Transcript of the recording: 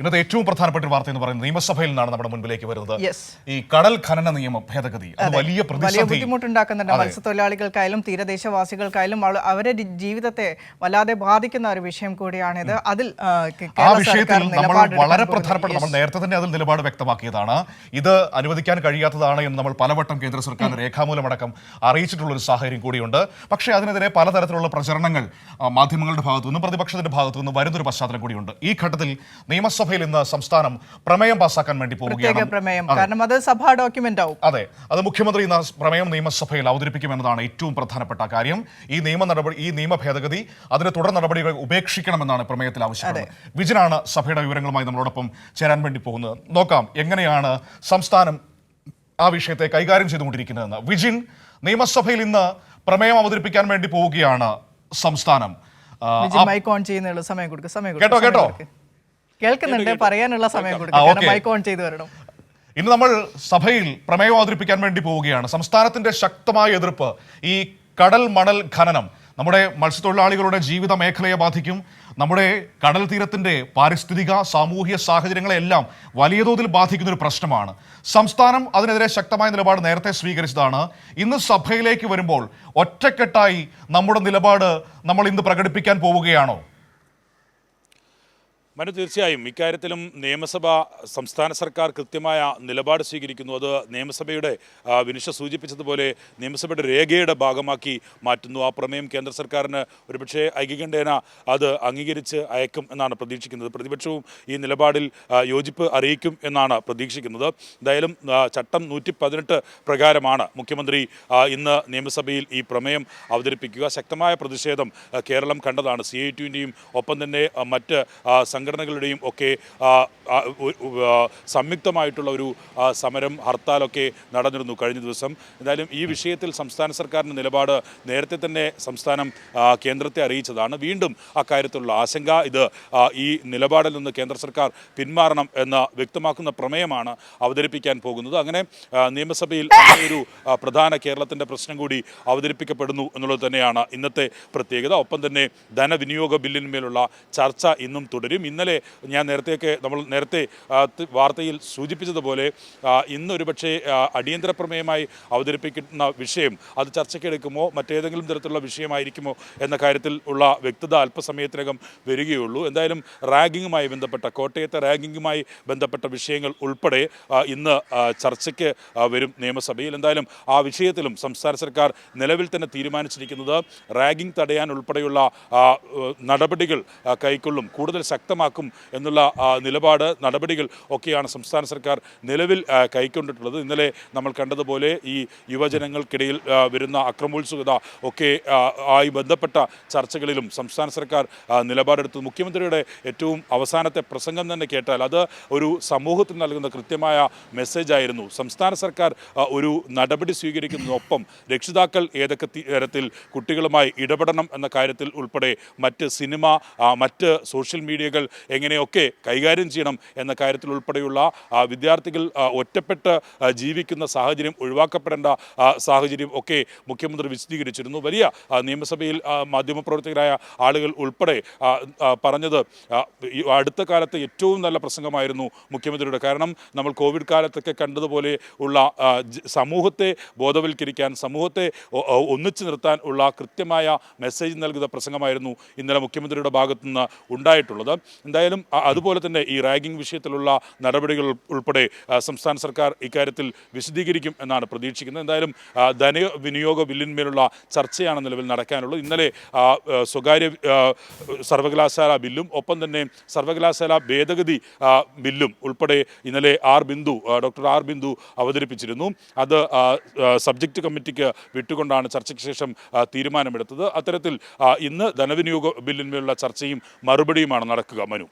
ഇന്നത്തെ ഏറ്റവും പ്രധാനപ്പെട്ട ഒരു വാർത്ത എന്ന് പറയുന്നത് നിയമസഭയിൽ നിന്നാണ് നമ്മുടെ മുൻപിലേക്ക് വരുന്നത്. യെസ്, ഈ കടൽ ഖനന നിയമ ഭേദഗതി അത് വലിയ ബുദ്ധിമുട്ടുണ്ടാക്കുന്നുണ്ട് മത്സ്യത്തൊഴിലാളികൾക്കായാലും തീരദേശവാസികൾക്കായാലും അവരുടെ ജീവിതത്തെ വല്ലാതെ ബാധിക്കുന്ന ഒരു വിഷയം കൂടിയാണിത്. അതിൽ ആ വിഷയത്തിൽ നമ്മൾ വളരെ പ്രധാനപ്പെട്ട നമ്മൾ നേരത്തെ തന്നെ അതിൽ നിലപാട് വ്യക്തമാക്കിയതാണ്. ഇത് അനുവദിക്കാൻ കഴിയാത്തതാണ് എന്ന് നമ്മൾ പലവട്ടം കേന്ദ്ര സർക്കാരിന് രേഖാമൂലമടക്കം അറിയിച്ചിട്ടുള്ള ഒരു സാഹചര്യം കൂടിയുണ്ട്. പക്ഷേ അതിനെതിരെ പലതരത്തിലുള്ള പ്രചരണങ്ങൾ മാധ്യമങ്ങളുടെ ഭാഗത്തുനിന്നും പ്രതിപക്ഷത്തിന്റെ ഭാഗത്തുനിന്നും വരുന്നൊരു പശ്ചാത്തലം കൂടിയുണ്ട്. ഈ ഘട്ടത്തിൽ നിയമസഭയിൽ ഇന്ന് സംസ്ഥാനം പ്രമേയം പാസ്സാക്കാൻ വേണ്ടി പോവുകയാണ്. കാരണം അത് സഭാ ഡോക്യുമെന്റ് ആവും. അതെ, അത് മുഖ്യമന്ത്രി പ്രമേയം നിയമസഭയിൽ അവതരിപ്പിക്കുമെന്നതാണ് ഏറ്റവും പ്രധാനപ്പെട്ട കാര്യം. ഈ നിയമ ഭേദഗതി അതിന്റെ തുടർ നടപടികൾ ഉപേക്ഷിക്കണമെന്നാണ് പ്രമേയത്തിൽ ആവശ്യപ്പെടുന്നത്. വിജിനാണ് സഭയുടെ വിവരങ്ങളുമായി നമ്മളോടൊപ്പം ചേരാൻ വേണ്ടി പോകുന്നത്. നോക്കാം എങ്ങനെയാണ് സംസ്ഥാനം ആ വിഷയത്തെ കൈകാര്യം ചെയ്തുകൊണ്ടിരിക്കുന്നതെന്ന്. വിജിൻ, നിയമസഭയിൽ ഇന്ന് പ്രമേയം അവതരിപ്പിക്കാൻ വേണ്ടി പോവുകയാണ് സംസ്ഥാനം. മൈക്ക് ഓൺ ചെയ്യുന്നുള്ള സമയം കൊടുക്കും. കേട്ടോ കേൾക്കുന്നുണ്ട്, പറയാനുള്ള സമയം കൊടുക്കും. മൈക്ക് ഓൺ ചെയ്തു വരണം. ഇന്ന് നമ്മൾ സഭയിൽ പ്രമേയം അവതരിപ്പിക്കാൻ വേണ്ടി പോവുകയാണ്. സംസ്ഥാനത്തിന്റെ ശക്തമായ എതിർപ്പ് ഈ കടൽ മണൽ ഖനനം നമ്മുടെ മത്സ്യത്തൊഴിലാളികളുടെ ജീവിത മേഖലയെ ബാധിക്കും. നമ്മുടെ കടൽ തീരത്തിന്റെ പാരിസ്ഥിതിക സാമൂഹിക സാഹചര്യങ്ങളെല്ലാം വലിയ തോതിൽ ബാധിക്കുന്ന ഒരു പ്രശ്നമാണ്. സംസ്ഥാനം അതിനെതിരെ ശക്തമായ നിലപാട് നേരത്തെ സ്വീകരിച്ചതാണ്. ഇന്ന് സഭയിലേക്ക് വരുമ്പോൾ ഒറ്റക്കെട്ടായി നമ്മുടെ നിലപാട് നമ്മൾ ഇന്ന് പ്രകടിപ്പിക്കാൻ പോവുകയാണോ? തീർച്ചയായും ഇക്കാര്യത്തിലും സംസ്ഥാന സർക്കാർ കൃത്യമായ നിലപാട് സ്വീകരിക്കുന്നു. അത് നിയമസഭയുടെ വിനിഷ സൂചിപ്പിച്ചതുപോലെ നിയമസഭയുടെ രേഖയുടെ ഭാഗമാക്കി മാറ്റുന്നു. ആ പ്രമേയം കേന്ദ്ര സർക്കാരിന് ഒരുപക്ഷെ ഐക്യകണ്ഠേന അത് അംഗീകരിച്ച് അയക്കും എന്നാണ് പ്രതീക്ഷിക്കുന്നത്. പ്രതിപക്ഷവും ഈ നിലപാടിൽ യോജിപ്പ് അറിയിക്കും എന്നാണ് പ്രതീക്ഷിക്കുന്നത്. എന്തായാലും ചട്ടം 118 പ്രകാരമാണ് മുഖ്യമന്ത്രി ഇന്ന് നിയമസഭയിൽ ഈ പ്രമേയം അവതരിപ്പിക്കുക. ശക്തമായ പ്രതിഷേധം കേരളം കണ്ടതാണ്. CITUവിൻ്റെയും ഒപ്പം തന്നെ മറ്റ് സംഘടനകളുടെയും ഒക്കെ സംയുക്തമായിട്ടുള്ള ഒരു സമരം ഹർത്താലൊക്കെ നടന്നിരുന്നു കഴിഞ്ഞ ദിവസം. എന്തായാലും ഈ വിഷയത്തിൽ സംസ്ഥാന സർക്കാരിൻ്റെ നിലപാട് നേരത്തെ തന്നെ സംസ്ഥാനം കേന്ദ്രത്തെ അറിയിച്ചതാണ്. വീണ്ടും അക്കാര്യത്തിലുള്ള ആശങ്ക, ഇത് ഈ നിലപാടിൽ നിന്ന് കേന്ദ്ര സർക്കാർ പിന്മാറണം എന്ന് വ്യക്തമാക്കുന്ന പ്രമേയമാണ് അവതരിപ്പിക്കാൻ പോകുന്നത്. അങ്ങനെ നിയമസഭയിൽ ഒരു പ്രധാന കേരളത്തിൻ്റെ പ്രശ്നം കൂടി അവതരിപ്പിക്കപ്പെടുന്നു എന്നുള്ളത് തന്നെയാണ് ഇന്നത്തെ പ്രത്യേകത. ഒപ്പം തന്നെ ധനവിനിയോഗ ബില്ലിന്മേലുള്ള ചർച്ച ഇന്നും തുടരും. ഇന്നലെ നമ്മൾ നേരത്തെ വാർത്തയിൽ സൂചിപ്പിച്ചതുപോലെ ഇന്നൊരു പക്ഷേ അടിയന്തര പ്രമേയമായി അവതരിപ്പിക്കുന്ന വിഷയം അത് ചർച്ചയ്ക്കെടുക്കുമോ മറ്റേതെങ്കിലും തരത്തിലുള്ള വിഷയമായിരിക്കുമോ എന്ന കാര്യത്തിൽ ഉള്ള വ്യക്തത അല്പസമയത്തിനകം വരികയുള്ളൂ. എന്തായാലും റാഗിങ്ങുമായി ബന്ധപ്പെട്ട കോട്ടയത്തെ റാഗിങ്ങുമായി ബന്ധപ്പെട്ട വിഷയങ്ങൾ ഉൾപ്പെടെ ഇന്ന് ചർച്ചയ്ക്ക് വരും നിയമസഭയിൽ. എന്തായാലും ആ വിഷയത്തിലും സംസ്ഥാന സർക്കാർ നിലവിൽ തന്നെ തീരുമാനിച്ചിരിക്കുന്നത് റാഗിംഗ് തടയാൻ ഉൾപ്പെടെയുള്ള നടപടികൾ കൈക്കൊള്ളും, കൂടുതൽ ശക്തമാക്കും എന്നുള്ള നടപടികൾ ഒക്കെയാണ് സംസ്ഥാന സർക്കാർ നിലവിൽ കൈക്കൊണ്ടിട്ടുള്ളത്. ഇന്നലെ നമ്മൾ കണ്ടതുപോലെ ഈ യുവജനങ്ങൾക്കിടയിൽ വരുന്ന അക്രമോത്സുകത ഒക്കെ ആയി ബന്ധപ്പെട്ട ചർച്ചകളിലും സംസ്ഥാന സർക്കാർ നിലപാടെടുത്തു. മുഖ്യമന്ത്രിയുടെ ഏറ്റവും അവസാനത്തെ പ്രസംഗം തന്നെ കേട്ടാൽ അത് ഒരു സമൂഹത്തിന് നൽകുന്ന കൃത്യമായ മെസ്സേജായിരുന്നു. സംസ്ഥാന സർക്കാർ ഒരു നടപടി സ്വീകരിക്കുന്നതിനൊപ്പം രക്ഷിതാക്കൾ ഏതൊക്കെ തരത്തിൽ കുട്ടികളുമായി ഇടപെടണം എന്ന കാര്യത്തിൽ ഉൾപ്പെടെ മറ്റ് സിനിമ, മറ്റ് സോഷ്യൽ മീഡിയകൾ എങ്ങനെയൊക്കെ കൈകാര്യം ചെയ്യണം എന്ന കാര്യത്തിൽ ഉൾപ്പെടെയുള്ള വിദ്യാർത്ഥികൾ ഒറ്റപ്പെട്ട് ജീവിക്കുന്ന സാഹചര്യം ഒഴിവാക്കപ്പെടേണ്ട സാഹചര്യം ഒക്കെ മുഖ്യമന്ത്രി വിശദീകരിച്ചിരുന്നു. വലിയ നിയമസഭയിൽ മാധ്യമപ്രവർത്തകരായ ആളുകൾ ഉൾപ്പെടെ പറഞ്ഞത് അടുത്ത കാലത്ത് ഏറ്റവും നല്ല പ്രസംഗമായിരുന്നു മുഖ്യമന്ത്രിയുടെ. കാരണം നമ്മൾ കോവിഡ് കാലത്തൊക്കെ കണ്ടതുപോലെ ഉള്ള സമൂഹത്തെ ബോധവൽക്കരിക്കാൻ, സമൂഹത്തെ ഒന്നിച്ചു നിർത്താൻ ഉള്ള കൃത്യമായ മെസ്സേജ് നൽകുന്ന പ്രസംഗമായിരുന്നു ഇന്നലെ മുഖ്യമന്ത്രിയുടെ ഭാഗത്തുനിന്ന് ഉണ്ടായിട്ടുള്ളത്. എന്തായാലും അതുപോലെ തന്നെ ഈ റാഗിംഗ് വിഷയത്തിലുള്ള നടപടികൾ ഉൾപ്പെടെ സംസ്ഥാന സർക്കാർ ഇക്കാര്യത്തിൽ വിശദീകരിക്കും എന്നാണ് പ്രതീക്ഷിക്കുന്നത്. എന്തായാലും ധനവിനിയോഗ ബില്ലിന്മേലുള്ള ചർച്ചയാണ് നിലവിൽ നടക്കാനുള്ളത്. ഇന്നലെ സ്വകാര്യ സർവകലാശാല ബില്ലും ഒപ്പം തന്നെ സർവകലാശാല ഭേദഗതി ബില്ലും ഉൾപ്പെടെ ഇന്നലെ ഡോക്ടർ ആർ ബിന്ദു അവതരിപ്പിച്ചിരുന്നു. അത് സബ്ജക്റ്റ് കമ്മിറ്റിക്ക് വിട്ടുകൊണ്ടാണ് ചർച്ചയ്ക്ക് ശേഷം തീരുമാനമെടുത്തത്. അത്തരത്തിൽ ഇന്ന് ധനവിനിയോഗ ബില്ലിന്മേലുള്ള ചർച്ചയും മറുപടിയുമാണ് നടക്കുക. മനു.